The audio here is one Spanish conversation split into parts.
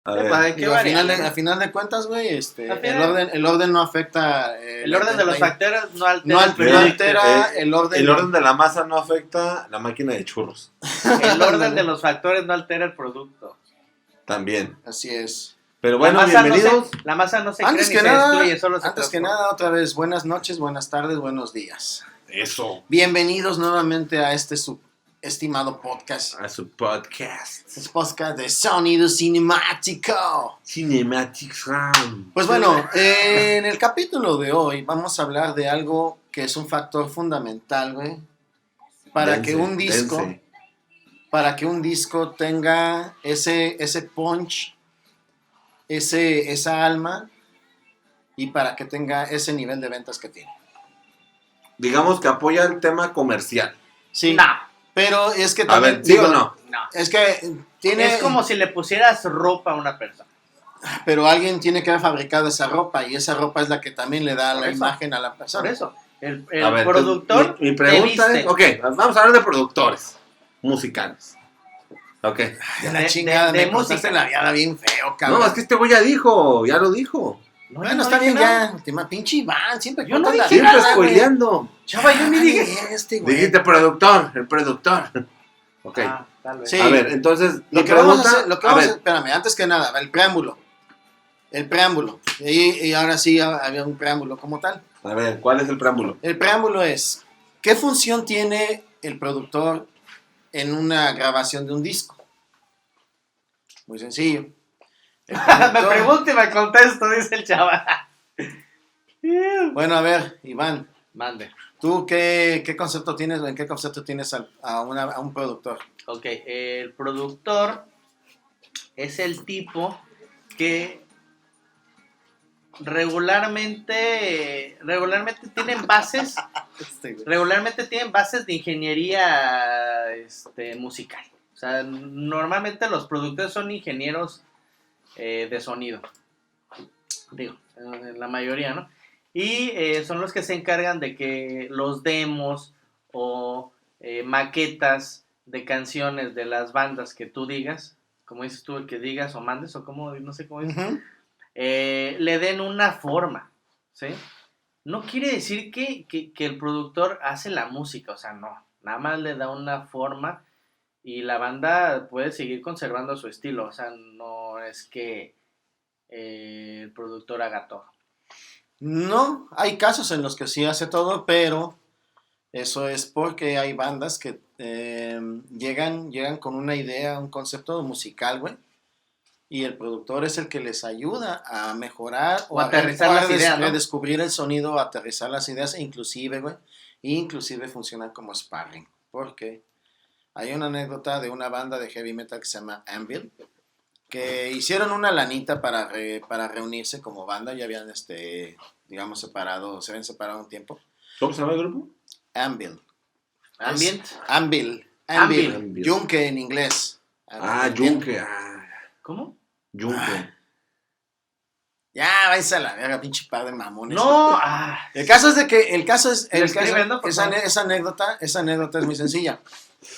A ver. A final de cuentas, güey, el orden no afecta. El orden de los factores no altera. No altera el orden. El orden de la masa no afecta la máquina de churros. El orden de los factores no altera el producto. También. Así es. Pero bueno, bienvenidos. La masa no se crea Antes ni que se nada, destruye, solo se antes que transforma. nada, otra vez, buenas noches, buenas tardes, buenos días. Eso. Bienvenidos nuevamente a este subestimado podcast. A su podcast. Es podcast de Sonido Cinemático. Cinematic Sound. Pues bueno, en el capítulo de hoy vamos a hablar de algo que es un factor fundamental, güey, para que un disco tenga ese punch, esa alma, y para que tenga ese nivel de ventas que tiene. Digamos que apoya el tema comercial. Sí. No. Pero es que A también, ver, ¿sí o no? No. es que tiene, Es como si le pusieras ropa a una persona. pero alguien tiene que haber fabricado esa ropa, y esa ropa es la que también le da Por la eso. imagen a la persona. Por eso. El A ver, productor entonces, mi pregunta te es, viste. ok, vamos a hablar de productores musicales. Ok. La de- chingada, de me música. cortaste la viada bien feo, cabrón. No, es que este güey ya lo dijo. No, Bueno, no está dije bien nada. ya. Última pinche Iván, siempre Yo no cortas la dije Siempre viada, güey. spoileando. Chava, yo ni dije. Güey. Dijiste productor, el productor. Ok. Ah, tal vez. Sí. A ver, entonces, Lo mi que vamos a pregunta, hacer, a ver, espérame, antes que nada, el preámbulo. Y ahora sí había un preámbulo como tal. a ver, ¿cuál es el preámbulo? El preámbulo es, ¿qué función tiene el productor en una grabación de un disco? Muy sencillo. El Me productor- pregunto y me contesto, dice el chaval. Bueno, a ver, Iván, Mande. ¿tú qué concepto tienes, en qué concepto tienes a un productor? Ok, el productor es el tipo que regularmente tienen bases de ingeniería musical. O sea, normalmente los productores son ingenieros de sonido. Digo, la mayoría, ¿no? Y son los que se encargan de que los demos o maquetas de canciones de las bandas que tú digas, como dices tú, que digas o mandes, o como, no sé cómo dices, Ujú. le den una forma, ¿sí? No quiere decir que el productor hace la música, o sea, no, nada más le da una forma y la banda puede seguir conservando su estilo, o sea, no es que el productor haga todo. No, hay casos en los que sí hace todo, pero eso es porque hay bandas que llegan con una idea, un concepto musical, güey, y el productor es el que les ayuda a mejorar O aterrizar las ideas, ¿no? descubrir el sonido, aterrizar las ideas, inclusive funcionan como sparring, porque hay una anécdota de una banda de heavy metal que se llama Anvil, que hicieron una lanita para reunirse como banda, ya habían digamos se habían separado un tiempo. ¿Cómo se llama el grupo? Anvil. Ambient. Anvil. Anvil. Yunque en inglés. Yunque. ¿Cómo? Yunque. Ya, vais a la verga, pinche par de mamones. No, El caso es esa anécdota es muy sencilla.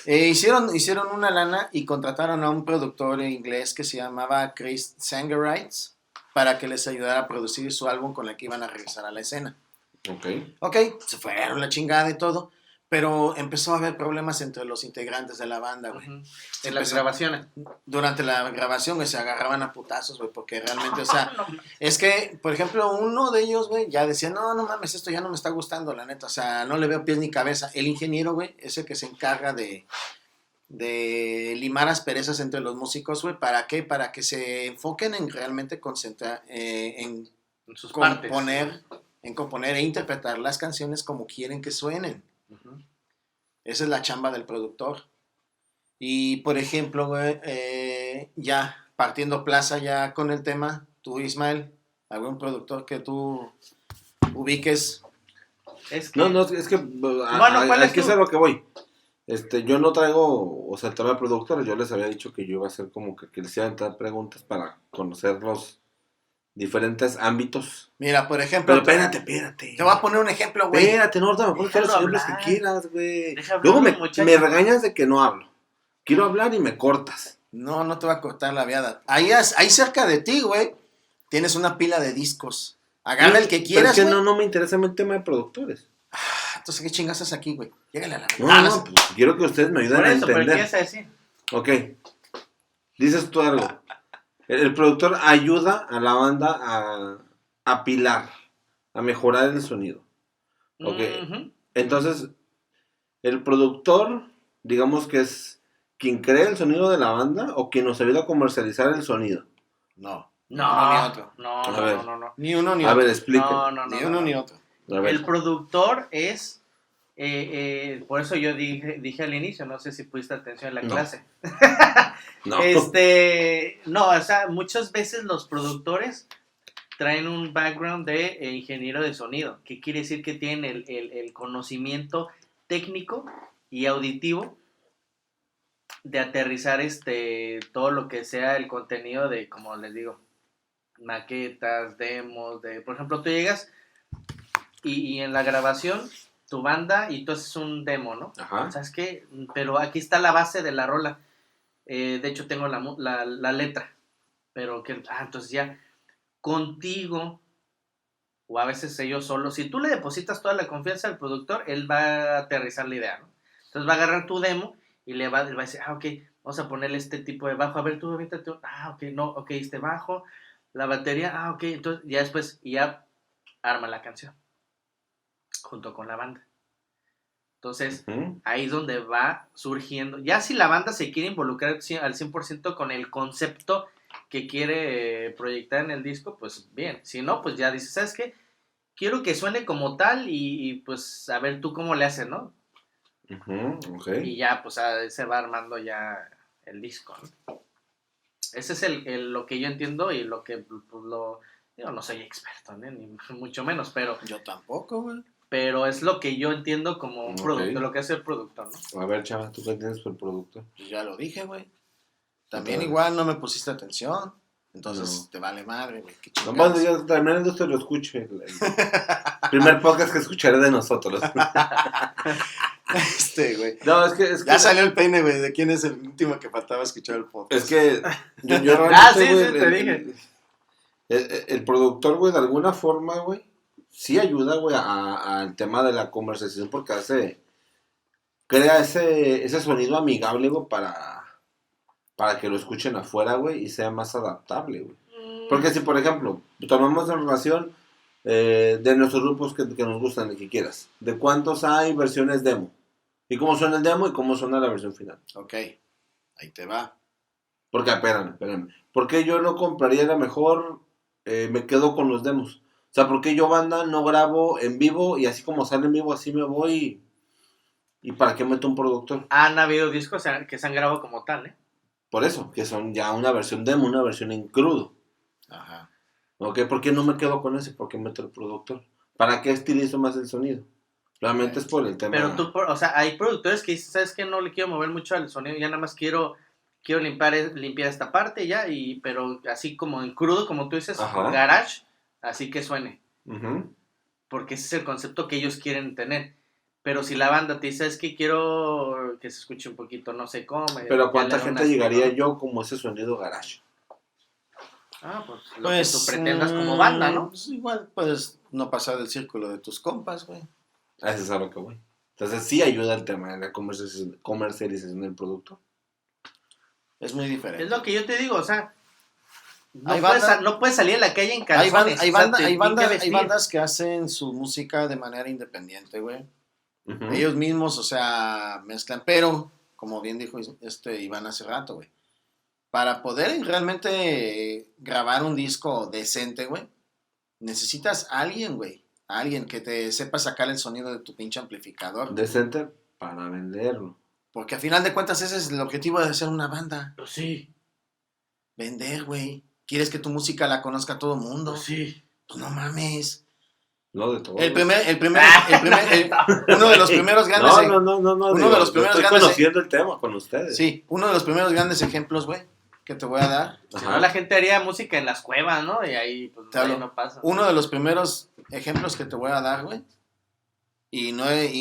Hicieron una lana y contrataron a un productor inglés que se llamaba Chris Sangerites para que les ayudara a producir su álbum con el que iban a regresar a la escena. Ok, se fueron la chingada y todo, pero empezó a haber problemas entre los integrantes de la banda, güey. en las grabaciones. Durante la grabación, güey, se agarraban a putazos, güey, porque realmente, o sea, es que, por ejemplo, uno de ellos, güey, ya decía, no mames, esto ya no me está gustando, la neta, o sea, no le veo pies ni cabeza. El ingeniero, güey, es el que se encarga de limar asperezas entre los músicos, güey, ¿para qué? Para que se enfoquen en realmente concentrar, en sus partes. componer e interpretar las canciones como quieren que suenen. Uh-huh. Esa es la chamba del productor. Y, por ejemplo, güey, ya partiendo plaza ya con el tema, tú, Ismael, algún productor que tú ubiques. Es que, No, es que ¿cuál es que tu? es a lo que voy. Yo no traigo, o sea, el tema de productores, yo les había dicho que yo iba a hacer como que les iba a entrar preguntas para conocer los diferentes ámbitos. Mira, por ejemplo, Pero espérate. te voy a poner un ejemplo, güey. Espérate, no me pones todos los Déjalo ejemplos que hablar. quieras, güey. Deja hablar Luego al muchacho. me regañas de que no hablo. Quiero hablar y me cortas. No te va a cortar la viada. Ahí cerca de ti, güey, tienes una pila de discos. Agarra el que Pero quieras, es que güey. no me interesa el tema de productores. Entonces, ¿qué chingas haces aquí, güey? Llégale a la No, pues, quiero que ustedes me ayuden Por a eso, pero ¿qué entender. vas a decir? Ok, dices tú algo. El productor ayuda a la banda a apilar, a mejorar el sonido. Ok, Ujú. entonces el productor, digamos que es quien crea el sonido de la banda o quien nos ayuda a comercializar el sonido. No. Ni No, uno ni otro. no, A no, ver. no, no, no. Ni uno ni A otro. ver, explíquenme. No, no, no, Ni no, uno no. ni otro. A ver. El productor es, por eso yo dije al inicio, no sé si pusiste atención en la No. clase. No. No, o sea, muchas veces los productores traen un background de ingeniero de sonido, que quiere decir que tienen el conocimiento técnico y auditivo de aterrizar todo lo que sea el contenido de, como les digo, maquetas, demos, por ejemplo, tú llegas y en la grabación tu banda y tú haces un demo, ¿no? Ajá. ¿Sabes qué? Pero aquí está la base de la rola. De hecho tengo la letra, pero entonces ya contigo o a veces ellos solo, si tú le depositas toda la confianza al productor, él va a aterrizar la idea, ¿no? Entonces va a agarrar tu demo y él va a decir, ok, vamos a ponerle este tipo de bajo, a ver, tú ahorita, ok, no, ok, este bajo, la batería, ok, entonces ya después, ya arma la canción, junto con la banda. Entonces, Ujú. ahí es donde va surgiendo, ya si la banda se quiere involucrar al 100% con el concepto que quiere proyectar en el disco, pues bien, si no, pues ya dices, ¿sabes qué? Quiero que suene como tal y pues a ver tú cómo le haces, ¿no? Ujú, ok. Y ya pues se va armando ya el disco, ¿no? Ese es lo que yo entiendo y lo que pues, digo, no soy experto, ¿no? Ni mucho menos, Yo tampoco, güey. pero es lo que yo entiendo como un Ok. producto, lo que es el productor, ¿no? A ver, chava, ¿tú qué tienes por producto? Pues ya lo dije, güey. También Otra vez. igual no me pusiste atención. Entonces No. te vale madre, güey. Qué No, chingados. bueno, yo también esto lo escucho. El primer podcast que escucharé de nosotros. Güey. No, es que Ya salió el peine, güey. ¿De quién es el último que faltaba escuchar el podcast? Es que yo realmente, Ah, sí, güey, sí, te dije. el productor, güey, de alguna forma, güey, sí ayuda, güey, al tema de la conversación porque crea ese sonido amigable, güey, para que lo escuchen afuera, güey, y sea más adaptable, güey. Porque si, por ejemplo, tomamos en relación de nuestros grupos que nos gustan, el que quieras, de cuántos hay versiones demo, y cómo suena el demo y cómo suena la versión final. Ok, ahí te va. Porque, espérame. ¿Por qué yo no compraría la mejor? Me quedo con los demos. O sea, ¿por qué yo banda no grabo en vivo y así como sale en vivo, así me voy? ¿Y para qué meto un productor? Han habido discos que se han grabado como tal, ¿eh? Por eso, que son ya una versión demo, una versión en crudo. Ajá. ¿Ok? ¿Por qué no me quedo con ese? ¿Por qué meto el productor? ¿Para qué estilizo más el sonido? Realmente es por el tema. Pero tú, o sea, hay productores que dicen, ¿sabes qué? No le quiero mover mucho al sonido, ya nada más quiero limpiar esta parte ya, pero así como en crudo, como tú dices, Ajá. garage, así que suene. Ujú. Porque ese es el concepto que ellos quieren tener. Pero si la banda te dice, es que quiero que se escuche un poquito, no sé cómo. Pero ya ¿cuánta le da gente un llegaría estilo, ¿no? yo como ese sonido garage? Pues lo Pues, que tú pretendas como banda, ¿no? Pues igual puedes no pasar del círculo de tus compas, güey. A eso es a lo que voy. Entonces sí ayuda el tema de la comercialización del producto. Es muy diferente. Es lo que yo te digo, o sea, Hay banda- no puedes salir a la calle en Hay, calzones. hay, o sea, banda- te hay, tienen banda- que hay vestir. bandas que hacen su música de manera independiente, güey. Ujú. Ellos mismos, o sea, mezclan, pero, como bien dijo Iván hace rato, güey, para poder realmente grabar un disco decente, güey, necesitas a alguien, güey, a alguien que te sepa sacar el sonido de tu pinche amplificador. Decente para venderlo. Porque a final de cuentas ese es el objetivo de hacer una banda. Pues sí, Vender, güey. Quieres que tu música la conozca todo el mundo. pues sí. Pues no mames. No de todo. Uno de los primeros grandes. No. Uno de los primeros estoy grandes. conociendo el tema con ustedes. Sí, uno de los primeros grandes ejemplos, güey, que te voy a dar. Si Ajá. no, la gente haría música en las cuevas, ¿no? Y ahí, pues, Te hablo. ahí no pasa. Uno de los primeros ejemplos que te voy a dar, güey, y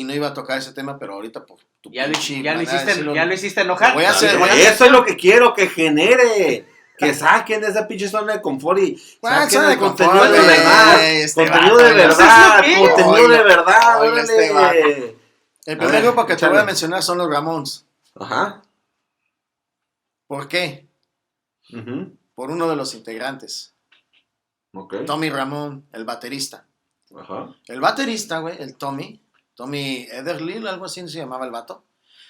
no iba a tocar ese tema, pero ahorita por tu Ya lo manera de decirlo, hiciste enojar. voy a hacer- Eso es lo que quiero que genere. Que saquen de esa pinche zona de confort y ¿Cuál saquen zona de el contenido confort, de güey? verdad. Este Contenido vato, de güey. verdad. ¿Sí o qué? Contenido de verdad. Oye, este Órale. El A primer ver, grupo que te échale. voy a mencionar son los Ramones. Ajá. ¿Por qué? Ujú. Por uno de los integrantes, Ok. Tommy Ramón, el baterista. Ajá. El baterista, güey, el Tommy Ederlil, algo así se llamaba el vato.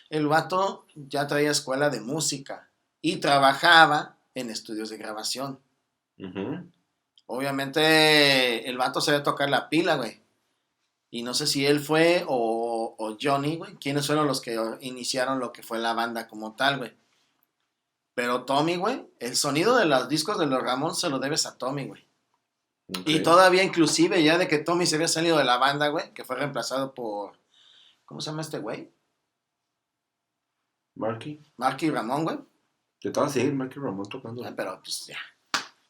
El vato ya traía escuela de música y trabajaba en estudios de grabación. Ujú. Obviamente el vato sabía tocar la pila, güey. Y no sé si él fue o Johnny, güey, quiénes fueron los que iniciaron lo que fue la banda como tal, güey. Pero Tommy, güey, el sonido de los discos de los Ramones se lo debes a Tommy, güey. Ok. Y todavía inclusive ya de que Tommy se había salido de la banda, güey, que fue reemplazado por, ¿cómo se llama este güey? Marky. Marky Ramón, güey. Te estaba a seguir Marky Ramón tocando. Pero pues ya,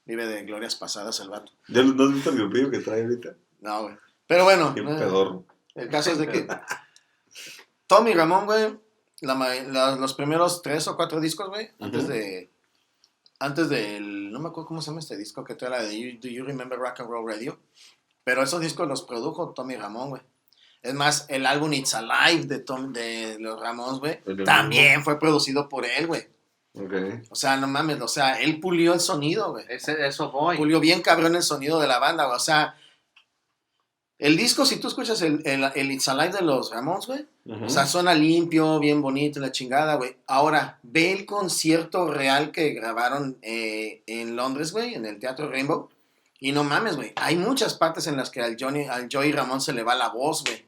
vive de glorias pasadas el vato. ¿Ya no has visto el grupillo que trae ahorita? No, güey. Pero bueno, Qué pedorro. el caso es de que Tommy Ramón, güey, los primeros 3 o 4 discos, güey, antes del, no me acuerdo cómo se llama este disco que trae la de Do You Remember Rock and Roll Radio, pero esos discos los produjo Tommy Ramón, güey. Es más, el álbum It's Alive de los Ramones, güey, también fue producido por él, güey. Ok. O sea, no mames, o sea, él pulió el sonido, güey. Eso voy. Pulió bien cabrón el sonido de la banda, güey. O sea, el disco, si tú escuchas el It's Alive de los Ramones, güey, Ujú. o sea, suena limpio, bien bonito, la chingada, güey. Ahora, ve el concierto real que grabaron en Londres, güey, en el Teatro Rainbow. Y no mames, güey. Hay muchas partes en las que al Joey Ramón se le va la voz, güey.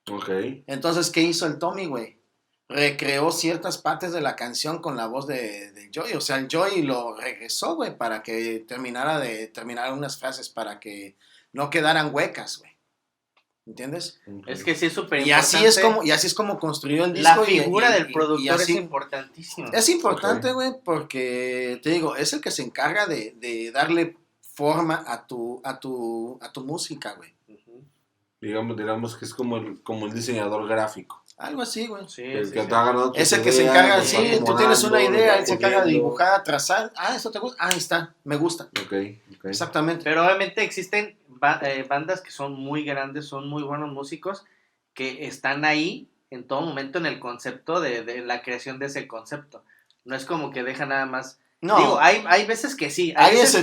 Ok. Entonces, ¿qué hizo el Tommy, güey? Recreó ciertas partes de la canción con la voz de Joey. O sea, el Joey lo regresó, güey, para que terminara unas frases para que no quedaran huecas, güey. ¿Entiendes? Ok. Es que sí es súper Y así es como construyó el disco. La figura del y productor así- es importantísima. Es importante, Ok. güey, porque te digo, es el que se encarga de darle forma a tu música, güey. Ujú. Digamos que es como el diseñador gráfico. Algo así, güey. Sí, El sí, que sí. te ha ganado tus Es el que se ideas, encarga, los sí, va tú tienes una acomodando, idea, los él va se encarga de puliendo. dibujar, trazar. Ah, ¿eso te gusta? Ahí está, me gusta. Ok. Exactamente. Pero obviamente existen bandas que son muy grandes, son muy buenos músicos, que están ahí en todo momento en el concepto de la creación de ese concepto. No es como que deja nada más. No, Digo, hay veces que sí. hay veces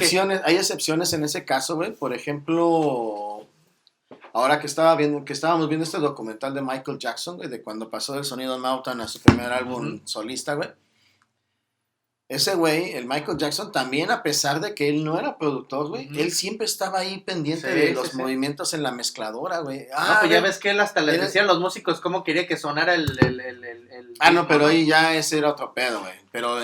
excepciones en ese caso, güey. Por ejemplo, ahora que estábamos viendo este documental de Michael Jackson, güey, de cuando pasó del sonido Mountain a su primer álbum solista, güey. Ese güey, el Michael Jackson, también a pesar de que él no era productor, güey, él siempre estaba ahí pendiente Sí, de sí, los sí. movimientos en la mezcladora, güey. No, pues ya güey. ves que él hasta les Era- decía a los músicos cómo quería que sonara el No, pero ahí ya ese era otro pedo, güey. Pero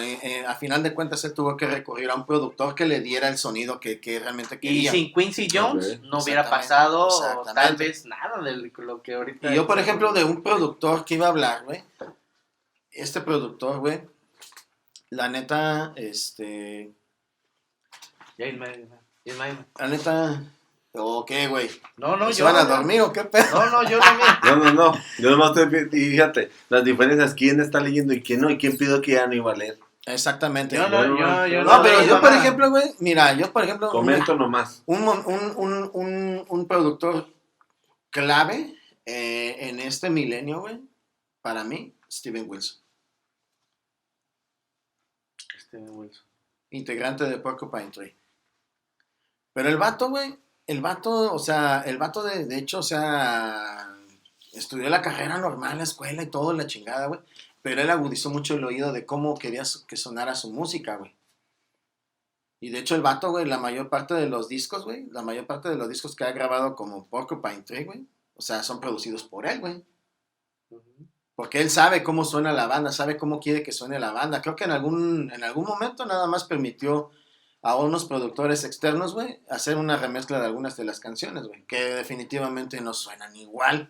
a final de cuentas él tuvo que recurrir a un productor que le diera el sonido que realmente Y quería. sin Quincy Jones Ok. no hubiera Exactamente, pasado exactamente. tal vez nada de lo que ahorita. Y yo, por ejemplo, de un productor que iba a hablar, güey. Este productor, güey. La neta, la neta. ¿O qué, güey? No, ¿Se van a dormir o qué pedo? No, yo también. No. Yo nomás estoy. Y fíjate, las diferencias: quién está leyendo y quién no, y quién pidió que ya no iba a leer. Exactamente. Yo No, no pero leí yo, por nada. ejemplo, güey. Mira, Comento nomás. un productor clave en este milenio, güey. Para mí, Steven Wilson. Integrante de Porcupine Tree. Pero el vato, güey, de hecho, o sea, estudió la carrera normal, la escuela y todo, la chingada, güey. Pero él agudizó mucho el oído de cómo quería que sonara su música, güey. Y de hecho el vato, güey, la mayor parte de los discos que ha grabado como Porcupine Tree, güey, o sea, son producidos por él, güey. Porque él sabe cómo suena la banda, sabe cómo quiere que suene la banda. Creo que en algún momento nada más permitió a unos productores externos, güey, hacer una remezcla de algunas de las canciones, güey, que definitivamente no suenan igual.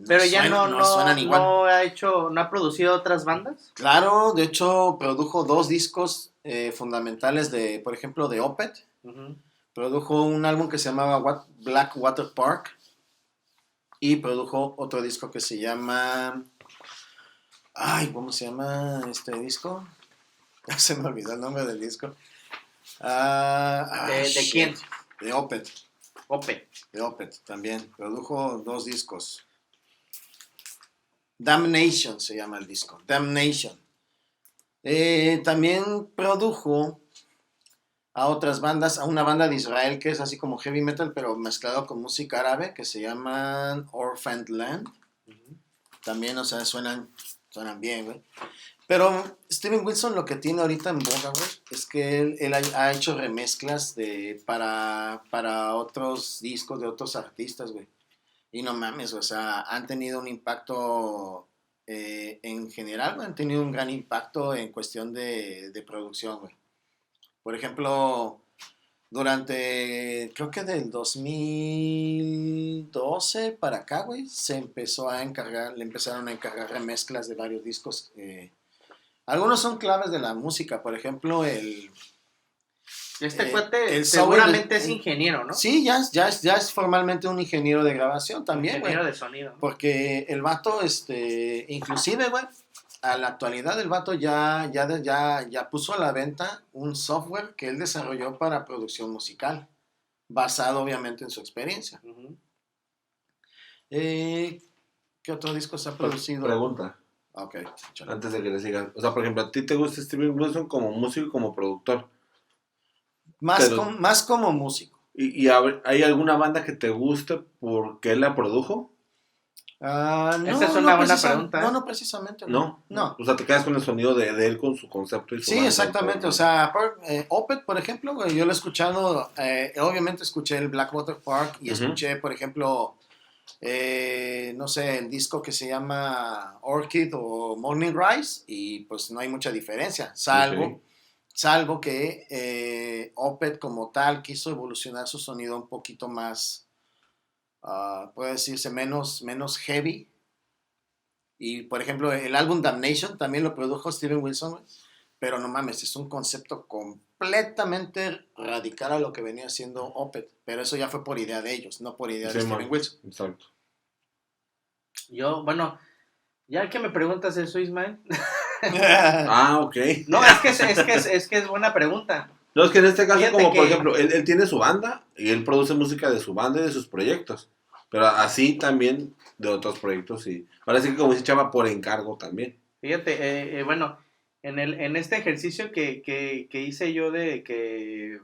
Pero ya no suenan igual. no ha producido otras bandas. Claro, de hecho, produjo 2 discos fundamentales de, por ejemplo, de Opeth. Produjo un álbum que se llamaba Black Water Park. y produjo otro disco que se llama... Ay, ¿cómo se llama este disco? Ya se me olvidó el nombre del disco. ¿De quién? De Opeth. Ope. De Opeth también. Produjo 2 discos. Damnation se llama el disco. Damnation. También produjo a otras bandas, a una banda de Israel que es así como heavy metal, pero mezclado con música árabe, que se llaman Orphaned Land. También, o sea, suenan bien, güey. Pero Steven Wilson lo que tiene ahorita en boga, güey, es que él ha hecho remezclas para otros discos de otros artistas, güey. Y no mames, o sea, han tenido un impacto en general, güey, han tenido un gran impacto en cuestión de producción, güey. Por ejemplo, durante, creo que del 2012 para acá, güey, le empezaron a encargar remezclas de varios discos. Algunos son claves de la música, por ejemplo, Este cuate el seguramente software, es ingeniero, ¿no? Sí, ya es formalmente un ingeniero de grabación también, güey. Ingeniero de sonido. Porque el vato, inclusive, güey, a la actualidad el vato ya puso a la venta un software que él desarrolló para producción musical, basado obviamente en su experiencia. Uh-huh. ¿Qué otro disco se ha producido? Pregunta. Ok, échale. Antes de que le sigan. O sea, por ejemplo, ¿a ti te gusta Steven Wilson como músico y como productor? Más como músico. ¿Y hay alguna banda que te guste porque él la produjo? Esa es una buena pregunta. No, precisamente. No. No. O sea, te quedas con el sonido de él, con su concepto y su Sí, banda, exactamente. O sea, Opeth, por ejemplo, güey, yo lo he escuchado. Obviamente escuché el Blackwater Park y escuché, por ejemplo, no sé, el disco que se llama Orchid o Morning Rise, y pues no hay mucha diferencia, salvo que Opeth como tal quiso evolucionar su sonido un poquito más, puede decirse menos heavy. Y por ejemplo, el álbum Damnation también lo produjo Steven Wilson, pero no mames, es un concepto completamente radical a lo que venía haciendo Opeth, pero eso ya fue por idea de ellos, no por idea de Steven Wilson. Exacto. Yo, bueno, ya que me preguntas eso, Ismael. Ok. No, es que es buena pregunta. No, es que en este caso, Fíjate como que... por ejemplo, él tiene su banda y él produce música de su banda y de sus proyectos. Pero así también de otros proyectos y parece que como dice Chava, por encargo también. Fíjate, bueno, en este ejercicio que hice yo de que,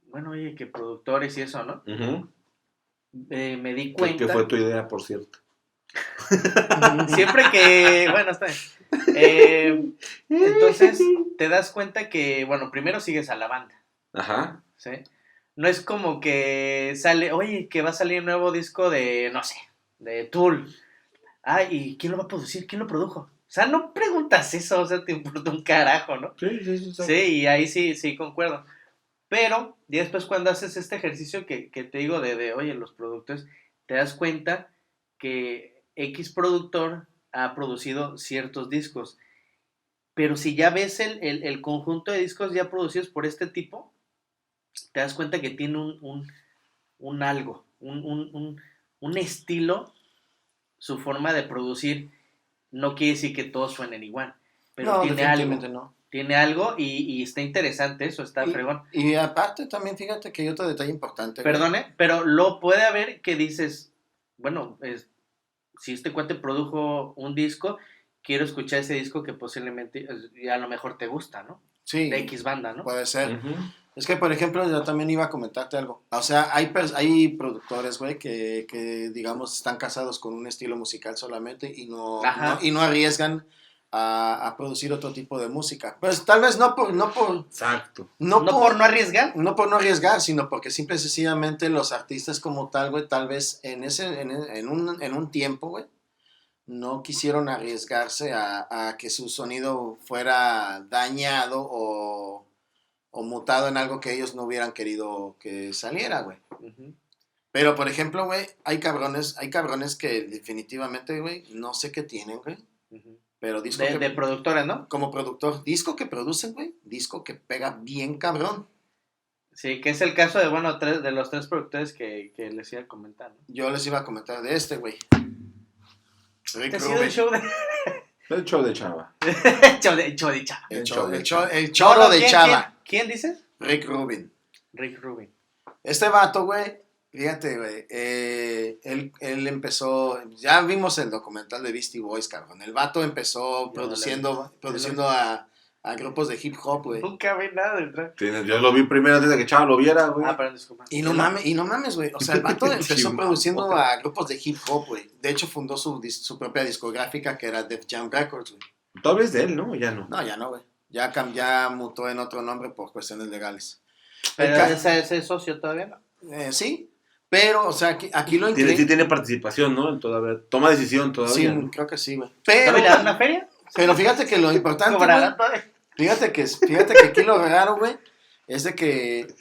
bueno, oye, que productores y eso, ¿no? Uh-huh. Me di cuenta... Que fue tu idea, por cierto. Siempre que, bueno, está bien. Entonces, te das cuenta que, bueno, primero sigues a la banda. Ajá. ¿Sí? No es como que sale, oye, que va a salir un nuevo disco de, no sé, de Tool. Ah, ¿y quién lo va a producir? ¿Quién lo produjo? O sea, no preguntas eso, o sea, te importa un carajo, ¿no? Sí. Sí, y ahí sí concuerdo. Pero, y después cuando haces este ejercicio que te digo oye, los productores, te das cuenta que X productor ha producido ciertos discos. Pero si ya ves el conjunto de discos ya producidos por este tipo, te das cuenta que tiene un algo, un estilo, su forma de producir. No quiere decir que todos suenen igual, pero No, tiene definitivamente algo. no. Tiene algo y está interesante eso, está fregón. Y aparte también, fíjate que hay otro detalle importante. Perdone, pero lo puede haber que dices, bueno, si este cuate produjo un disco, quiero escuchar ese disco que posiblemente a lo mejor te gusta, ¿no? Sí. De X banda, ¿no? Puede ser. Uh-huh. Es que, por ejemplo, yo también iba a comentarte algo. O sea, hay productores, güey, que, digamos, están casados con un estilo musical solamente y no arriesgan a producir otro tipo de música. Pues tal vez no por... Exacto. ¿No por no arriesgar? No por no arriesgar, sino porque simple y sencillamente los artistas como tal, güey, tal vez en un tiempo, güey, no quisieron arriesgarse a que su sonido fuera dañado o mutado en algo que ellos no hubieran querido que saliera, güey. Uh-huh. Pero, por ejemplo, güey, hay cabrones que definitivamente, güey, no sé qué tienen, güey. Uh-huh. Pero disco de productoras, ¿no? Como productor, disco que producen, güey, disco que pega bien cabrón. Sí, que es el caso de, bueno, de los 3 productores que les iba a comentar, ¿no? Yo les iba a comentar de este, güey. Rick Este ha sido Rubin. el show de... El show de Chava. show de Chava. El choro de Chava. ¿Quién dices? Rick Rubin. Rick Rubin. Este vato, güey, fíjate, güey, él empezó, ya vimos el documental de Beastie Boys, cabrón. El vato empezó produciendo a grupos de hip hop, güey. Nunca vi nada detrás. Yo lo vi primero antes de que Chava lo viera, güey. Perdón, disculpa. Y no mames, güey. O sea, el vato empezó produciendo a grupos de hip hop, güey. De hecho, fundó su propia discográfica que era Def Jam Records, güey. Todavía es de él, ¿no? Ya no. No, ya no, güey. Ya mutó en otro nombre por cuestiones legales. Pero ese socio todavía no. Sí, pero, o sea, aquí lo Sí tiene participación, ¿no? Todavía. Toma decisión todavía. Sí, ¿no? creo que sí, güey. ¿Todavía le dan una feria? Pero fíjate que lo importante, ¿Cobrarán güey, todavía? fíjate que aquí lo raro, güey, es de que, o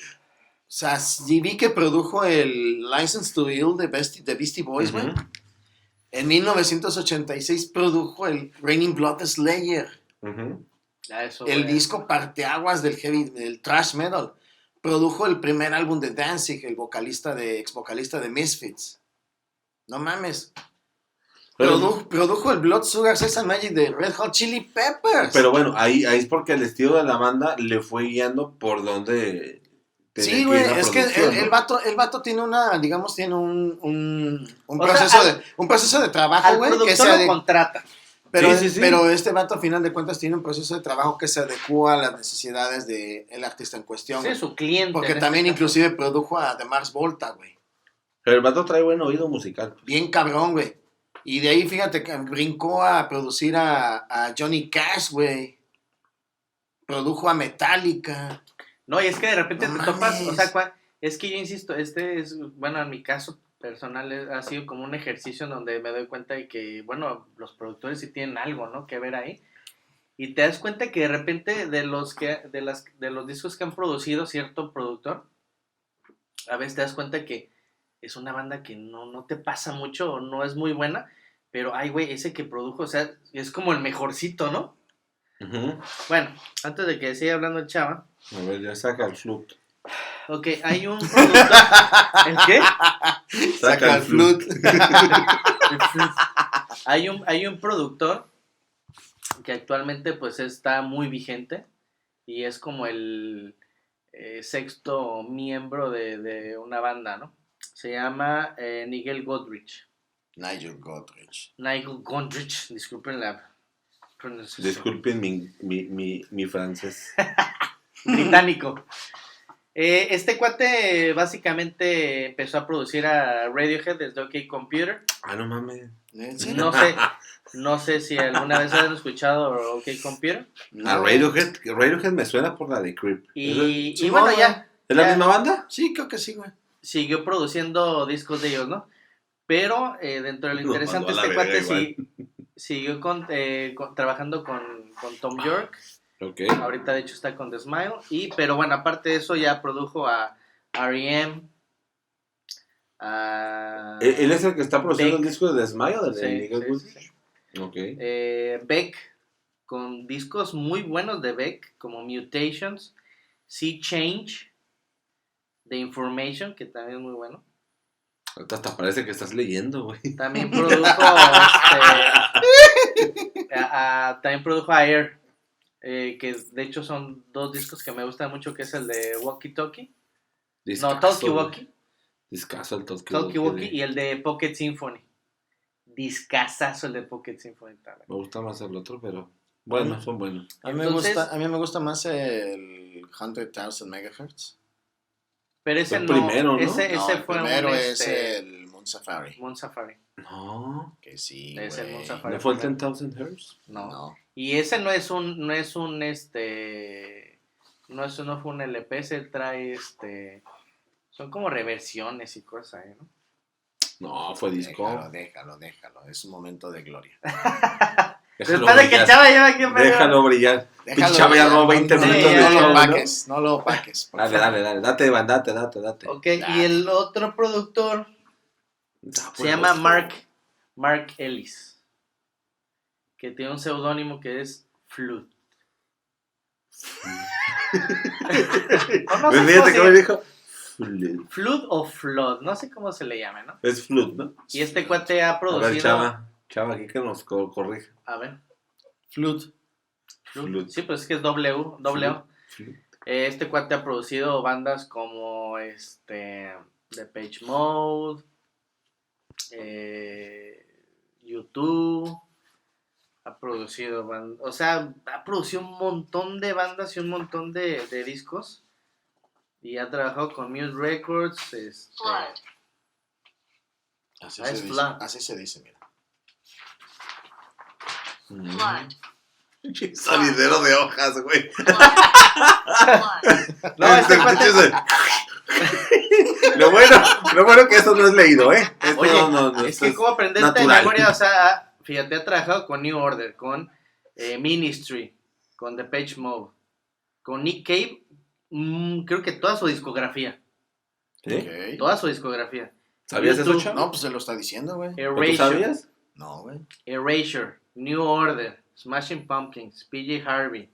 sea, sí vi que produjo el License to Ill de Beastie Boys, güey. Ujú. En 1986 produjo el Raining Blood Slayer, Ujú. Eso, el güey. disco parteaguas del thrash metal. Produjo el primer álbum de Danzig, el ex vocalista de Misfits. No mames. Produjo el Blood Sugar Sex and Magic de Red Hot Chili Peppers. Pero bueno, ahí es porque el estilo de la banda le fue guiando por donde tenía Sí, ir güey, la es que producción, ¿no? el vato tiene un O proceso sea, un proceso de trabajo, Al güey, que productor se lo contrata. pero, Sí. pero este vato, a final de cuentas, tiene un proceso de trabajo que se adecua a las necesidades del artista en cuestión, Sí, güey. su cliente. Porque en también este caso. inclusive produjo a The Mars Volta, güey. Pero el vato trae buen oído musical. Bien cabrón, güey. Y de ahí, fíjate, que brincó a producir a Johnny Cash, güey. Produjo a Metallica. No, y es que de repente No te topas, mames. o sea, es que yo insisto, bueno, en mi caso personal ha sido como un ejercicio en donde me doy cuenta de que, bueno, los productores sí tienen algo, ¿no? Que ver ahí. Y te das cuenta que de repente de los discos que han producido cierto productor, a veces te das cuenta que es una banda que no te pasa mucho o no es muy buena, pero ay, güey, ese que produjo, o sea, es como el mejorcito, ¿no? Ujú. Bueno, antes de que siga hablando el chava, A ver, ya saca el flute. ok, hay un productor. ¿El qué? Saca el flute. Hay un productor que actualmente pues está muy vigente y es como el sexto miembro de una banda, ¿no? Se llama Nigel Godrich. Nigel Godrich. Nigel Godrich, disculpen la pronunciación. Disculpen mi francés. Británico. Este cuate básicamente empezó a producir a Radiohead desde OK Computer. Ah, no mames. ¿En serio? No sé si alguna vez han escuchado OK Computer. A Radiohead me suena por la de Creep. Y Sí, bueno, güey. ya ¿Es la misma banda? Sí, creo que sí, güey. siguió produciendo discos de ellos, ¿no? Pero dentro de lo interesante, mandó a la este cuate verga igual. siguió trabajando con Tom York. Ok. Ahorita de hecho está con The Smile. Pero bueno, aparte de eso ya produjo a R.E.M. ¿Él es el que está produciendo Beck. el disco de The Smile o de Sí, Nigel sí, Godrich? sí. Ok. Beck, con discos muy buenos de Beck, como Mutations, Sea Change, The Information, que también es muy bueno. Ahorita hasta parece que estás leyendo, güey. También produjo también produjo a Air, que de hecho son 2 discos que me gustan mucho, que es el de Walkie Talkie. No, Talkie Walkie. Discaso el Talkie Walkie y el de Pocket Symphony. Discasazo el de Pocket Symphony también. Me gusta más el otro, pero bueno, son buenos. A mí me gusta más el 100,000 MHz. Pero ese El no, primero, ¿no? ese El fue primero un es el Moon Safari. Moon Safari. No. Que sí, Es el güey. Moon Safari. ¿No fue el 10,000 Hertz? No. Y ese no fue un LP, ese trae son como reversiones y cosas, ¿no? No, fue disco. Déjalo. Es un momento de gloria. Déjalo Después de que brillar. Chava lleva aquí en Déjalo brillar. Pinche Chava ya robó 20 Sí, minutos de ya, No show, lo ¿no? opaques, no lo opaques. por favor. Dale. Date, Iván, date. Ok, y el otro productor se llama Mark Ellis, que tiene un seudónimo que es Flute. O no sé Pues fíjate cómo cómo se- dijo. Flood. Flood o Flood, no sé cómo se le llame, ¿no? Es Flood, ¿no? Y este cuate ha A producido... ver, Chava, aquí que nos corrige. A ver. Flood. Flood. Sí, pues es que es doble O. Flood. Este cuate ha producido bandas como Depeche Mode, U2, ha producido ha producido un montón de bandas y un montón de discos. Y ha trabajado con Muse Records, Así Ah, se es dice. Flood. Así se dice, mira. Sonidero de hojas, güey. No, este cuate... Lo bueno que eso no es leído, ¿eh? Esto Oye, no, es esto que como aprenderte de natural. memoria, o sea, fíjate, ha trabajado con New Order, con Ministry, con Depeche Mode, con Nick Cave, creo que toda su discografía, ¿Sí? Ok. toda su discografía. ¿Sabías eso, YouTube, Chavo? No, pues se lo está diciendo, güey. ¿Pero tú Erasure, sabías? No, güey. Erasure, New Order, Smashing Pumpkins, PJ Harvey,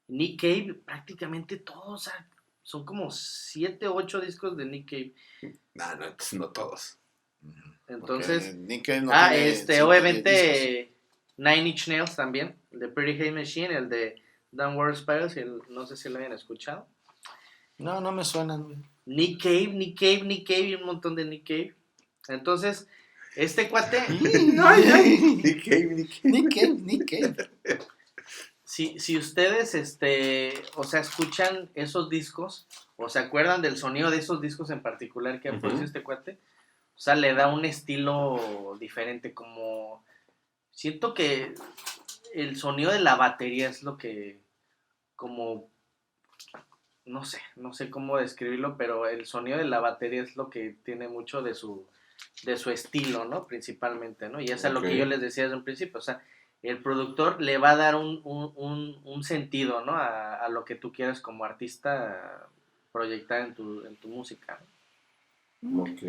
Nick Cave, prácticamente todos, o sea, son como 7 o 8 discos de Nick Cave. No todos. Entonces, Porque Nick Cave no tiene 5 o 10 discos. obviamente Nine Inch Nails también, el de Pretty Hate Machine, el de Downward Spirals, no sé si lo habían escuchado. No, no me suenan, güey. Nick Cave y un montón de Nick Cave. Entonces, este cuate, Nick Cave. Nick Cave. si ustedes, o sea, escuchan esos discos, o se acuerdan del sonido de esos discos en particular que ha producido este cuate, o sea, le da un estilo diferente, como, siento que el sonido de la batería es lo que, como, no sé cómo describirlo, pero el sonido de la batería es lo que tiene mucho de su estilo, ¿no? Principalmente, ¿no? Y eso es lo que yo les decía desde un principio, o sea, el productor le va a dar un sentido, ¿no? A lo que tú quieras como artista proyectar en tu música, ¿no? Ok.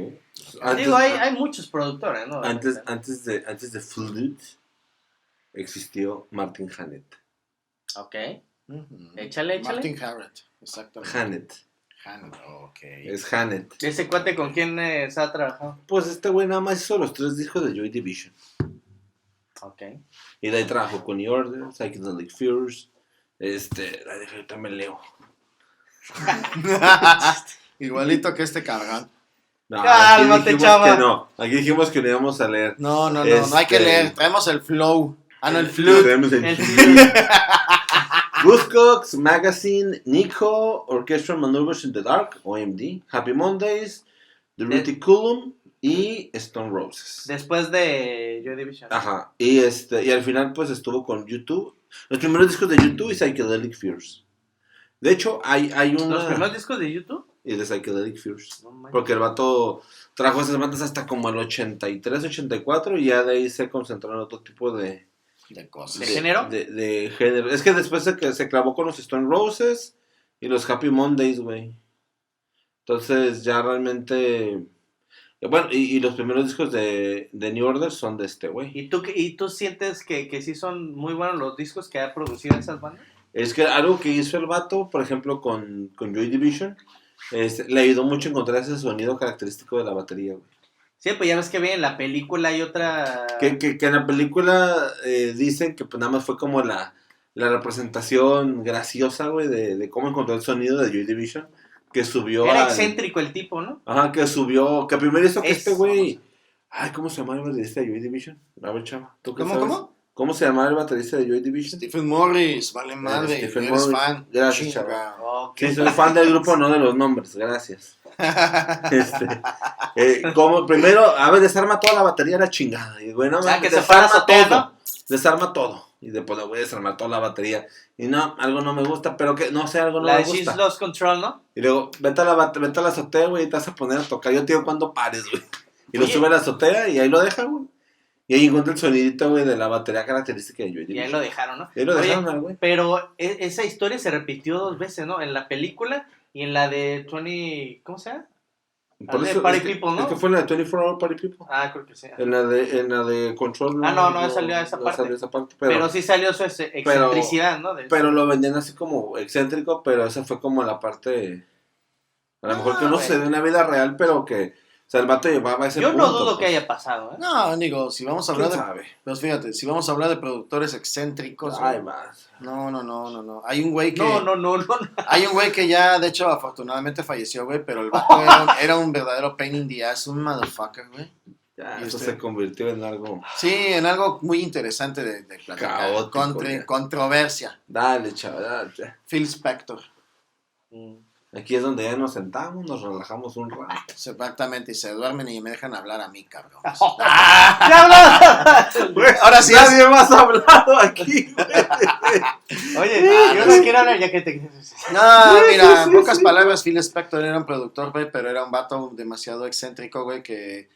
Digo, hay muchos productores, ¿no? Antes de Flood existió Martin Hannett. Ok, échale. Martin Harrett, exactamente. Hannett. Ok. Es Hannett. ¿Ese cuate con quién se ha trabajado? Pues este güey nada más hizo los 3 discos de Joy Division. Ok. Y de ahí trabajó con New Order, Psychedelic Furs. Ahorita me leo. Igualito que este cabrón. No, Cálmate, chava. que no. Aquí dijimos que no íbamos a leer. No hay que leer. Traemos el flow. No, el Flood. flood. Buzzcocks, Magazine, Nico, Orchestral Maneuvers in the Dark, OMD, Happy Mondays, The Reticulum y Stone Roses. Después de Joy Division. Ajá. Y al final pues estuvo con YouTube. Los primeros discos de YouTube y Psychedelic Furs. De hecho, hay una... ¿Los primeros discos de YouTube? Y de Psychedelic Furs. No manches. Porque el vato trajo esas bandas hasta como el 83, 84 y ya de ahí se concentró en otro tipo de cosas. ¿De género? De género. Es que después se clavó con los Stone Roses y los Happy Mondays, güey. Entonces ya realmente... Bueno, y los primeros discos de New Order son de este güey. ¿Y tú sientes que sí son muy buenos los discos que ha producido esas bandas? Es que algo que hizo el vato, por ejemplo, con Joy Division, le ayudó mucho a encontrar ese sonido característico de la batería, güey. Sí, pues ya ves que bien en la película hay otra... Que en la película dicen que pues nada más fue como la representación graciosa, güey, de cómo encontró el sonido de Joy Division, que subió Era excéntrico el tipo, ¿no? Ajá, que primero hizo que este güey... Ay, ¿cómo se llamaba el baterista de Joy Division? A ver, chava, ¿tú qué sabes? ¿Cómo se llamaba el baterista de Joy Division? Stephen Morris, vale madre. Stephen Eres Morris. fan. Gracias, Chinga. chava. Okay. Sí, soy fan del grupo, no de los nombres, gracias. Como primero, a ver, desarma toda la batería la chingada. Y bueno, que se para todo. ¿no? Desarma todo. Y después le voy a desarmar toda la batería. Y no, algo no me gusta, pero que no sé, algo no La me de She's gusta. Lost Control, ¿no? Y luego, vete a la azotea, güey, y te vas a poner a tocar. Yo te digo cuando pares, güey. Y lo Oye. sube a la azotea y ahí lo deja, güey. Y ahí encuentra el sonidito, güey, de la batería característica de Joy Division. Y ahí lo dejaron, ¿no? Y ahí lo Oye, dejaron, güey. pero esa historia se repitió 2 veces, ¿no? En la película y en la de 20... ¿Cómo se llama? Por de eso, Party es que, People, ¿no? Es que fue en la de 24 Hour Party People. Ah, creo que sí. En la de Control. No salió esa parte. Salió esa parte, Pero sí salió su excentricidad, ¿no? Pero lo vendían así como excéntrico, pero esa fue como la parte. A lo mejor que no se güey. dé una vida real, pero que. O sea, el vato llevaba ese Yo punto. no dudo que pues. haya pasado, ¿eh? No, digo, si vamos a hablar ¿Quién de... sabe? Pues fíjate, si vamos a hablar de productores excéntricos... Ay, güey, más. no. Hay un güey que... No. Hay un güey que ya, de hecho, afortunadamente falleció, güey, pero el vato era un verdadero pain in the ass, un motherfucker, güey. Ya, Y eso usted- se convirtió en algo. Sí, en algo muy interesante de platicar. Caótico, ya. Controversia. Dale, chaval, dale. Phil Spector. Aquí es donde ya nos sentamos, nos relajamos un rato. Exactamente, y se duermen y me dejan hablar a mí, cabrón. ¡Ya hablas! Ahora sí, Nadie más ha hablado aquí. Oye, yo no quiero hablar ya que te... No, mira, en pocas palabras, Phil Spector era un productor, güey, pero era un vato demasiado excéntrico, güey, que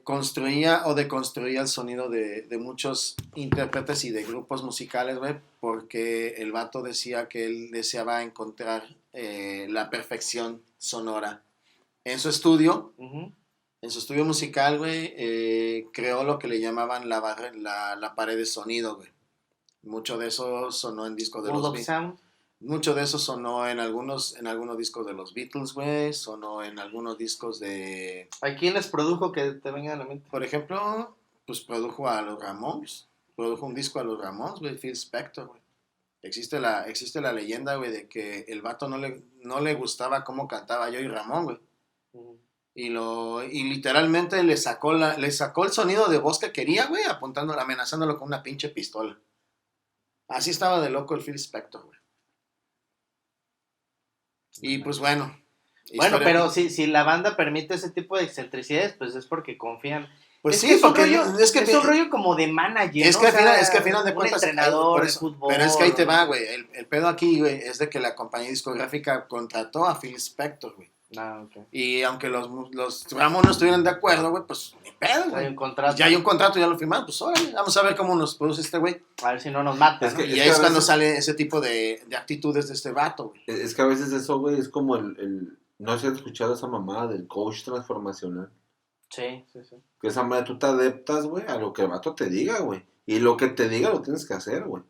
construía o deconstruía el sonido de muchos intérpretes y de grupos musicales, güey, porque el vato decía que él deseaba encontrar la perfección sonora. En su estudio musical, güey, creó lo que le llamaban la pared de sonido, güey. Mucho de eso sonó en discos de Wall los of Beatles. Sound. Mucho de eso sonó en algunos discos de los Beatles, güey. Sonó en algunos discos de... ¿A quién les produjo que te venga a la mente? Por ejemplo, pues produjo a los Ramones. Produjo un disco a los Ramones, güey, Phil Spector, güey. Existe la leyenda, güey, de que el vato no le gustaba cómo cantaba Joey Ramón, güey. Y literalmente le sacó el sonido de voz que quería, güey, amenazándolo con una pinche pistola. Así estaba de loco el Phil Spector, güey. Y pues bueno. Bueno, pero si la banda permite ese tipo de excentricidades, pues es porque confían. Pues es sí, que es porque un rollo como de manager, es ¿no? que O sea, al final de cuentas, un entrenador por de eso, fútbol. pero es que ahí te va, güey. El pedo aquí, güey, es de que la compañía discográfica contrató a Phil Spector, güey. Ah, ok. Y aunque los Ramones no estuvieran de acuerdo, güey, pues ni pedo, Hay güey. un contrato. Ya hay un contrato, ya lo firmaron, pues órale, vamos a ver cómo nos produce este güey. A ver si no nos mata, Es ¿no? que- Y ahí es a cuando veces- sale ese tipo de actitudes de este vato, güey. Es que a veces eso, güey, es como no sé si has escuchado esa mamada del coach transformacional. Sí. Que esa madre tú te adaptas, güey, a lo que el vato te diga, güey. Y lo que te diga lo tienes que hacer, güey.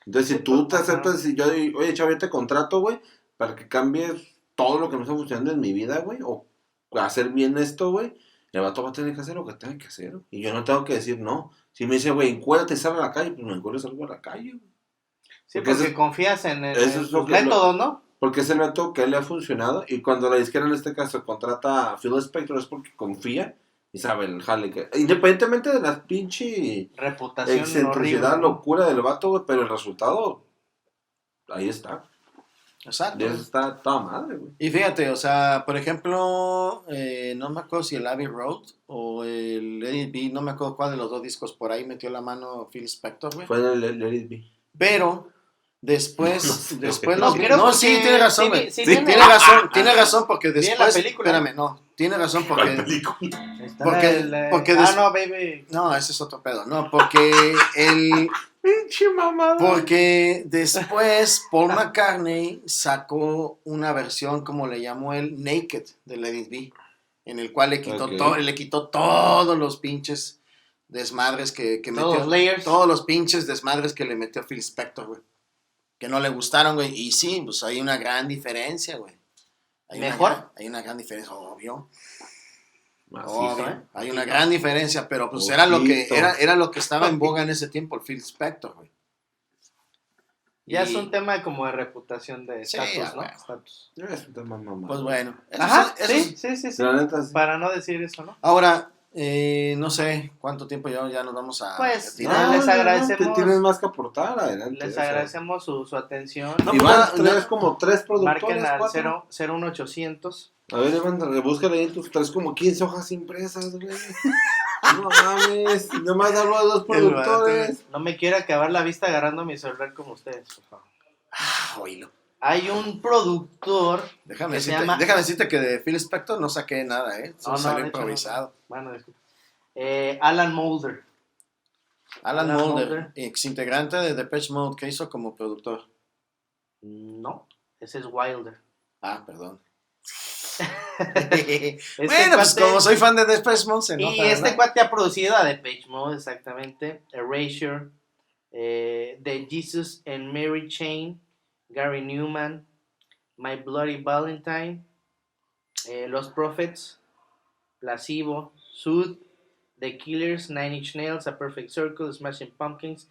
Entonces, si tú te aceptas y yo digo, oye, chaval, yo te contrato, güey, para que cambies todo lo que no está funcionando en mi vida, güey, o hacer bien esto, güey, el vato va a tener que hacer lo que tenga que hacer, güey. Y yo no tengo que decir no. Si me dice, güey, encuérdate y sal a la calle, pues me encuentro y salgo a la calle, güey. Sí, Porque porque confías en eso es lo tus que métodos, ¿no? Porque es el método que le ha funcionado. Y cuando la disquera en este caso contrata a Phil Spector es porque confía y sabe el jale que. Independientemente de la pinche Reputación excentricidad, horrible, ¿no? locura del vato, güey, pero el resultado. Ahí está. Exacto. Y eso está toda madre, güey. Y fíjate, o sea, por ejemplo, no me acuerdo si el Abbey Road o el Let It Be, no me acuerdo cuál de los dos discos por ahí metió la mano Phil Spector, güey. Fue en el Let It Be. Pero después, No sé, después No, los creo no, porque sí, tiene razón, sí, güey. sí, Sí, viene- tiene razón porque Viene después, la película. espérame, no, tiene razón ¿Cuál porque, película? Está porque- porque des- no, baby. no, ese es otro pedo, no, Pinche mamada. porque después Paul McCartney sacó una versión, como le llamó él, Naked, de Let It Be, en el cual le quitó, Ok. le quitó todos los pinches desmadres que Todos metió, los layers. todos los pinches desmadres que le metió Phil Spector, güey, que no le gustaron, güey, y sí, pues hay una gran diferencia, güey. ¿Mejor? Hay una gran diferencia, obvio. Macizo, Obvio, ¿eh? hay una gran diferencia, pero pues Poquito. era lo que estaba en boga en ese tiempo, el Phil Spector, güey. Ya Y- es un tema como de reputación de Sí, estatus, a ¿no? huevo. Estatus. Es un tema mamada. Pues bueno. Ajá, eso sí. La neta, sí. Para no decir eso, ¿no? Ahora, no sé cuánto tiempo ya nos vamos a Pues, retirar. les agradecemos. Tienes más que aportar, adelante. Les o sea. agradecemos su atención. No, Y pues, van nada, como tres Marquen productores, al 4. 01800. A ver, Iván, búscale ahí tus tres como 15 hojas impresas, güey. No mames, nomás hablo de dos productores. No me quiero acabar la vista agarrando mi celular como ustedes, por favor. oílo. Hay un productor Déjame que se decirte, llama... decirte que de Phil Spector no saqué nada, Solo salió de hecho, improvisado. no. Bueno, disculpa. Alan Moulder. Alan Alan Moulder, Moulder. ex integrante de Depeche Mode, que hizo como productor. No, ese es Wilder. Ah, perdón. Bueno, pues como soy fan de Depeche Mode, se nota, Y este ¿verdad? cuate ha producido a Depeche Mode, exactamente. Erasure, The Jesus and Mary Chain, Gary Newman, My Bloody Valentine, Los Prophets, Placebo, Soothe, The Killers, Nine Inch Nails, A Perfect Circle, Smashing Pumpkins,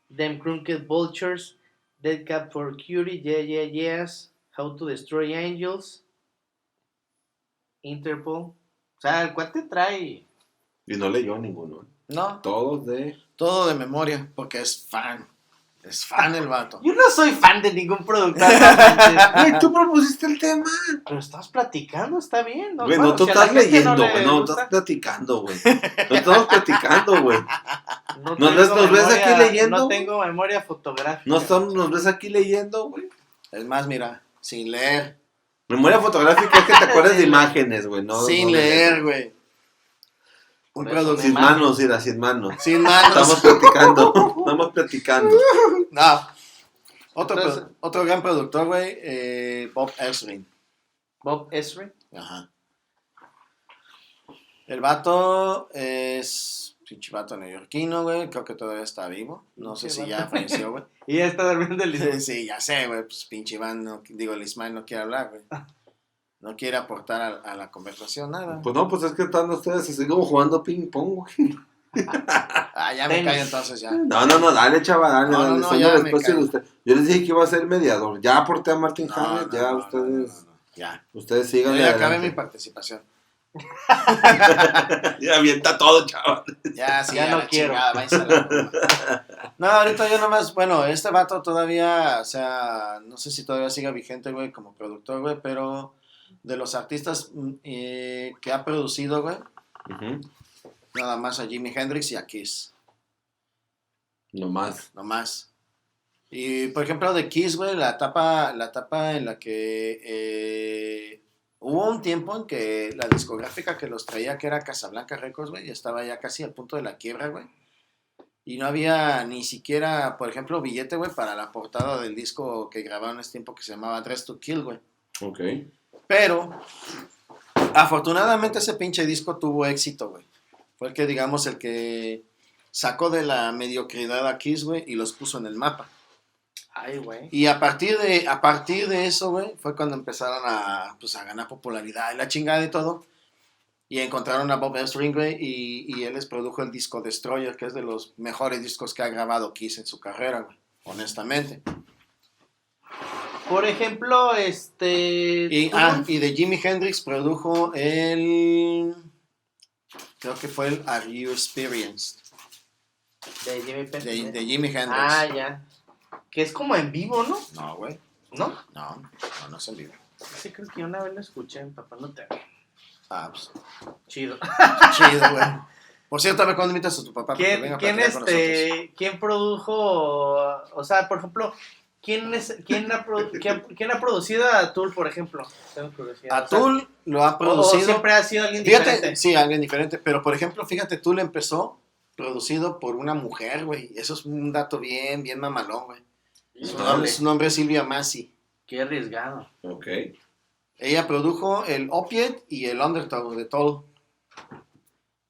Them Crooked Vultures, Dead Cab for Cutie, Yeah Yeah Yeahs, How to Destroy Angels, Interpol. O sea, el cuate trae. Y no leyó ninguno. No, Todos de... todo de memoria, porque es fan. Es fan el vato. Yo no soy fan de ningún productor, no manches. Güey, tú propusiste el tema. Pero estás platicando, está bien, ¿no? Güey, Bueno, no, tú si a la estás gente leyendo, le güey. No, gusta, estás platicando, güey. No estamos platicando, güey. no ¿Nos tengo ves memoria- aquí leyendo? No tengo memoria fotográfica. Nos ves aquí leyendo, güey. Es más, mira, sin leer. Memoria fotográfica es que te acuerdas de imágenes, güey. No, sin no leer, güey. Un Por eso producto. Sin Imágenes. manos, mira, sin manos. Sin manos. Estamos platicando. Estamos platicando. No. Otro, Entonces- otro gran productor, güey, Bob Ezrin. Bob Ezrin. Ajá. El vato es pinche vato neoyorquino, güey. Creo que todavía está vivo. No sé Pinche si vato. ya falleció, güey. Y ya está durmiendo el Sí, ya sé, güey. Pues pinche Iván, el Ismael no quiere hablar, güey. No quiere aportar a la conversación nada. Pues no, pues es que están ustedes así como jugando ping pong, güey. Ah, ya me Tenis. callo entonces ya. No, dale, chaval, dale, No, dale. no, Señor, ya me después callo. de usted. Yo les dije que iba a ser mediador. Ya aporté a Martin No, Harris, ya no, ustedes. no. Ya. Ustedes Yo sigan. ya acabé mi participación. Ya avienta todo, chaval. Ya, sí, Ya ya no la quiero. chingada, váyanse a la broma. No, ahorita yo nomás, bueno, este vato todavía, o sea, no sé si todavía siga vigente, güey, como productor, güey, pero de los artistas que ha producido, güey, nada más a Jimi Hendrix y a Kiss, No más. nomás. Y, por ejemplo, de Kiss, güey, la etapa en la que hubo un tiempo en que la discográfica que los traía, que era Casablanca Records, güey, estaba ya casi al punto de la quiebra, güey. Y no había ni siquiera, por ejemplo, billete, güey, para la portada del disco que grabaron en ese tiempo que se llamaba Dress to Kill, güey. Ok. Pero, afortunadamente ese pinche disco tuvo éxito, güey. Fue el que, digamos, el que sacó de la mediocridad a Kiss, güey, y los puso en el mapa. Ay, güey. Y a partir de eso, güey, fue cuando empezaron a ganar popularidad y la chingada y todo. Y encontraron a Bob Ezrin, güey, y él les produjo el disco Destroyer, que es de los mejores discos que ha grabado Kiss en su carrera, güey, honestamente. Por ejemplo, Y de Jimi Hendrix produjo creo que fue el Are You Experienced, de Jimmy Page. de Jimi Hendrix. Ah, ya. Que es como en vivo, ¿no? No, güey, ¿No? no es en vivo. Sí, creo que una vez lo escuché en Papá No Te Ve. Ah, pues, Chido. chido, güey. Por cierto, a ver cuándo invitas a tu papá. Porque venga a ¿Quién, platicar con nosotros. ¿Quién produjo? O sea, por ejemplo, ¿quién ha producido a Tool, por ejemplo? Tengo curiosidad. A Tool lo ha O producido. siempre ha sido alguien Fíjate, diferente. sí, alguien diferente. Pero por ejemplo, fíjate, Tool empezó producido por una mujer, güey. Eso es un dato bien, bien mamalón, güey. Híjole, Su nombre es Silvia Massi. qué arriesgado. Ok. Ella produjo el Opiate y el Undertow de Toll.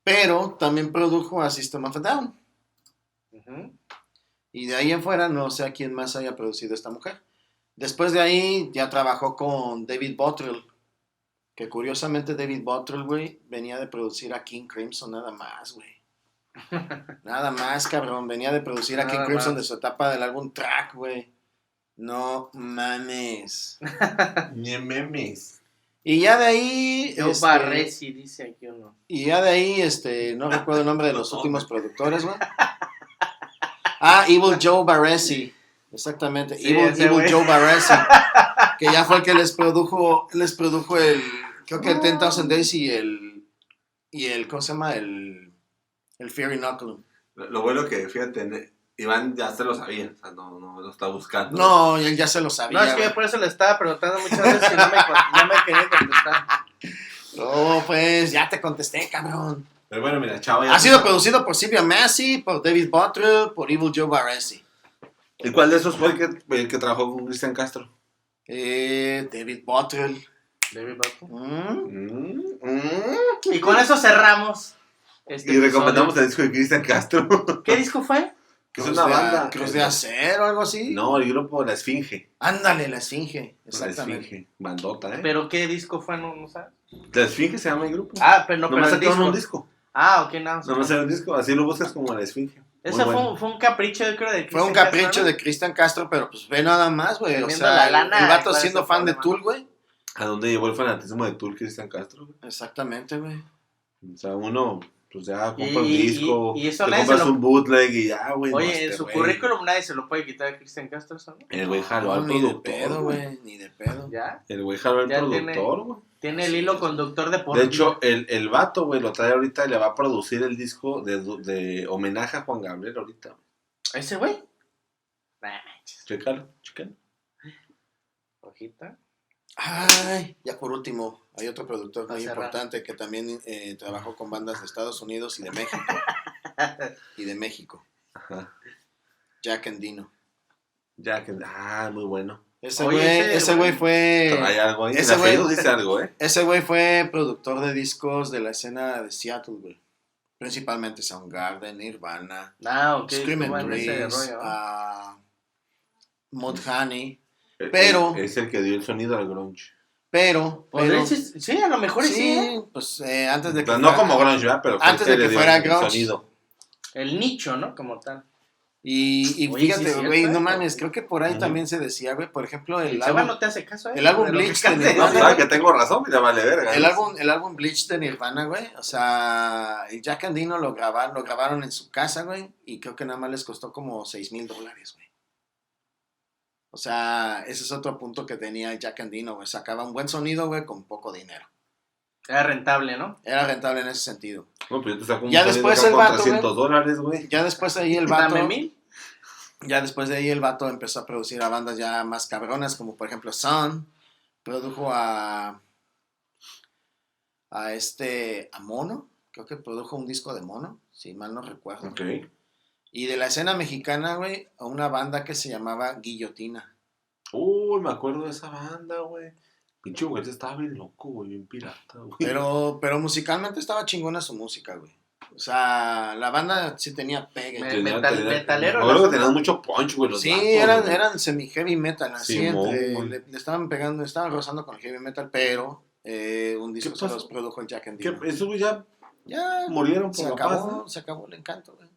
Pero también produjo a System of a Down. Ujú. Y de ahí en fuera no sé a quién más haya producido esta mujer. Después de ahí ya trabajó con David Bottrell. Que curiosamente David Bottrell, güey, venía de producir a King Crimson nada más, güey. Nada más, cabrón. Venía de producir a Nada King Crimson más. de su etapa del álbum Track, güey. No mames. Ni memes. Y ya de ahí... Joe Barresi, dice aquí uno. Y ya de ahí, no recuerdo el nombre de los últimos productores, güey. Ah, Evil Joe Barresi. Exactamente. Sí, Evil ese güey. Joe Barresi. Que ya fue el que les produjo el, creo que el 10,000 Days y el, ¿cómo se llama? El Fear Inoculum. Lo bueno que, fíjate, Iván ya se lo sabía. O sea, no lo está buscando. No, él ya se lo sabía. No, es que güey. yo por eso le estaba preguntando muchas veces y no me quería contestar. No, pues, ya te contesté, cabrón. Pero bueno, mira, chava. ya Ha te sido sabe. producido por Silvia Massi, por David Bottrell, por Evil Joe Barresi. ¿Y cuál de esos fue el que trabajó con Cristian Castro? David Bottrell. David Bato. Mm. Y con eso cerramos. Este Y recomendamos episodio. el disco de Cristian Castro. ¿Qué disco fue? Que es una banda. Cruz de Acero, algo así. No, el grupo La Esfinge. Ándale, la Esfinge. La Exactamente. Esfinge. Bandota, ¿eh? ¿Pero qué disco fue? No sabes. La Esfinge se llama el grupo. Ah, pero no, pero Nomás el sacaron disco. un disco. Ah, ok, no. Nomás sacaron un disco. Así lo buscas como La Esfinge. Ese Muy bueno. fue un capricho, yo creo, de Fue un Cristian capricho Castro, ¿no? de Cristian Castro, pero pues ve nada más, güey. O Teniendo sea, la lana, el vato ¿cuál es siendo el fan de problema? Tool, güey. ¿A dónde llevó el fanatismo de Tool Cristian Castro? Güey? Exactamente, güey. O sea, uno, pues ya compra un Y disco, y eso te nadie compras se lo- un bootleg y ya, güey. no, Oye, este en su güey. currículum nadie se lo puede quitar a Cristian Castro, ¿eso no? El güey jaló No, al ni de productor. pedo, güey. Ni de pedo. Ya. El güey jaló al Ya productor, güey. Tiene el Así hilo es. conductor de por De vida. hecho, el vato, güey, lo trae ahorita y le va a producir el disco de homenaje a Juan Gabriel ahorita. ¿Ese güey? Nah, manches. Chécalo. Hojita. Ay, ya por último, hay otro productor Va a muy cerrar. importante que también trabajó con bandas de Estados Unidos y de México. Ajá. Jack Endino. Ya que, muy bueno. Ese Oye, güey, ese güey fue. Trae algo ahí. ese El güey- apellido dice algo, ¿eh? Ese güey fue productor de discos de la escena de Seattle, güey. Principalmente Soundgarden, Nirvana, Ah, ok. Scream estuvo and en ese Breeze, rollo. Mudhoney. Pero- Es el que dio el sonido al grunge. Pero, Sí, a lo mejor sí. ¿eh? pues antes de que Pues no fuera- como grunge, ¿verdad? Pero fue antes el de le que dio fuera el grunge. sonido. El nicho, ¿no? Como tal. Y Oye, sí fíjate, es cierto, güey, no ¿eh? mames, creo que por ahí Ujú. también se decía, güey, por ejemplo, El el Chava álbum, no te hace caso, ¿eh? el álbum De lo que Bleach acabas de de No, Nirvana. decir. sabe que tengo razón, mira, vale verga. el álbum Bleach de Nirvana, güey, o sea, el Jack Endino lo grabaron en su casa, güey, y creo que nada más les costó como $6,000, güey. O sea, ese es otro punto que tenía el Jack Endino, güey, sacaba un buen sonido, güey, con poco dinero. Era rentable, ¿no? Era rentable en ese sentido. No, pues yo te saco un Ya sonido después acá el con vato, $300, güey. Ya después de ahí el vato... Dame 1,000. Ya después de ahí el vato empezó a producir a bandas ya más cabronas, como por ejemplo Sun, produjo a Mono, creo que produjo un disco de Mono, si mal no recuerdo. Ok. Y de la escena mexicana, güey, a una banda que se llamaba Guillotina. Uy, me acuerdo de esa banda, güey. Pinche güey, estaba bien loco, güey, bien pirata, güey. Pero musicalmente estaba chingona su música, güey. O sea, la banda sí tenía pegue. Metalero, Me acuerdo ¿no? que tenían mucho punch, güey. Los Sí, vatos, güey. eran semi-heavy metal, así, Simón, entre, güey. le estaban pegando, estaban rozando con el heavy metal, pero un disco ¿Qué se pasó? los produjo el Jack ¿Qué? Endino. Esos güey ya Ya, murieron por se la paz, acabó, ¿no? se acabó el encanto, güey.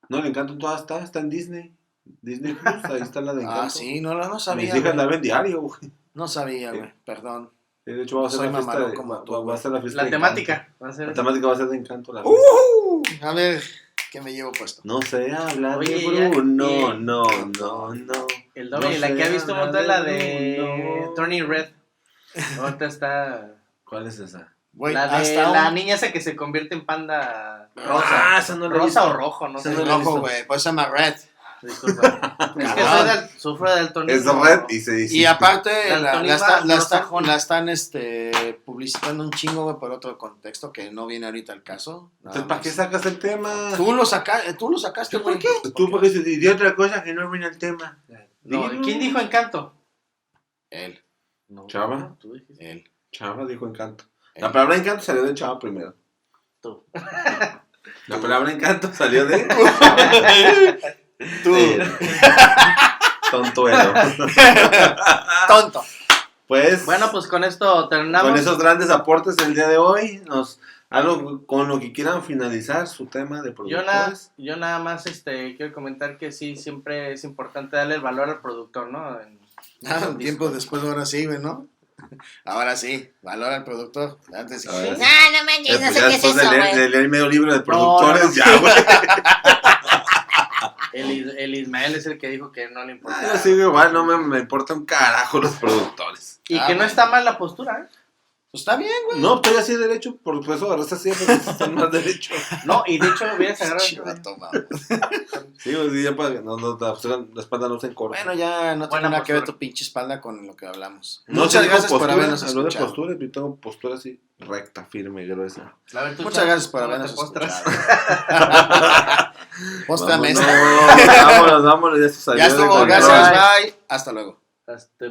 No, el Encanto todavía está en Disney. Disney Plus, ahí está la de Encanto. Ah, sí, no Mis sabía, hijas güey. la ven diario, güey. No sabía, Sí. güey, perdón. De hecho, va a ser Soy la fiesta mamalón de, como tú, va a güey. ser la fiesta La de temática. Encanto. Va a ser La esa. temática va a ser de Encanto. La fiesta. A ver, ¿qué me llevo puesto? No se habla Oye, de ya- Bruno, y- no. El doble, No y la sé, que ha visto un montón es la de Bruno. Turning Red. Ahorita está. ¿Cuál es esa? Güey, La de hasta la un niña esa que se convierte en panda rosa. esa no la he Rosa visto. o rojo, no Esa sé. no la he rojo, visto. güey, pues se llama Red. Disculpa. Es que soy sufro de daltonismo. Es red y se dice. Y aparte Daltonismo anglosajón. la están publicitando un chingo, güey, por otro contexto que no viene ahorita al caso. Nada Entonces, ¿para más. qué sacas el tema? Tú lo sacaste, güey. ¿Por qué? Tú porque se dio otra cosa que no viene al tema. No, Dilo. ¿quién dijo Encanto? Él, No, Chava. tú dijiste. él. Chava dijo Encanto. él. La palabra Encanto salió de Chava primero. Tú. La palabra Encanto salió de... Tú. Tontuelo. Tonto. Pues, Bueno, pues con esto terminamos. con esos grandes aportes del día de hoy, algo con lo que quieran finalizar su tema de productores. Yo nada más quiero comentar que sí, siempre es importante darle el valor al productor, ¿no? Un tiempo después, ahora sí, güey, ¿no? Ahora sí, valora al productor. Antes sí. A ver. No, no manches, no sé qué es Después eso, de güey. leer medio libro de productores, no. ya, güey. El Ismael es el que dijo que no le importa. Yo sigo igual, no me importa un carajo los productores. Y Ah, que no bueno. está mal la postura, ¿eh? Pues está bien, güey. No, estoy así derecho, por eso agarraste así, porque están más derecho. No, y de hecho hubieras Chivato, agarrado. mamá. Sí, pues sí, ya para que la espalda no se encorva. Bueno, ya no tiene Buena nada que ver postura. tu pinche espalda con lo que hablamos. No Muchas te digo gracias por postura, habernos habló de escuchado. postura, yo tengo postura así, recta, firme, gruesa. A ver, tú, Muchas Chava, gracias por ¿cómo habernos te postras? escuchado. Póstrame. Vámonos, ya se salió Ya de estuvo, control. gracias, bye. Hasta luego. Hasta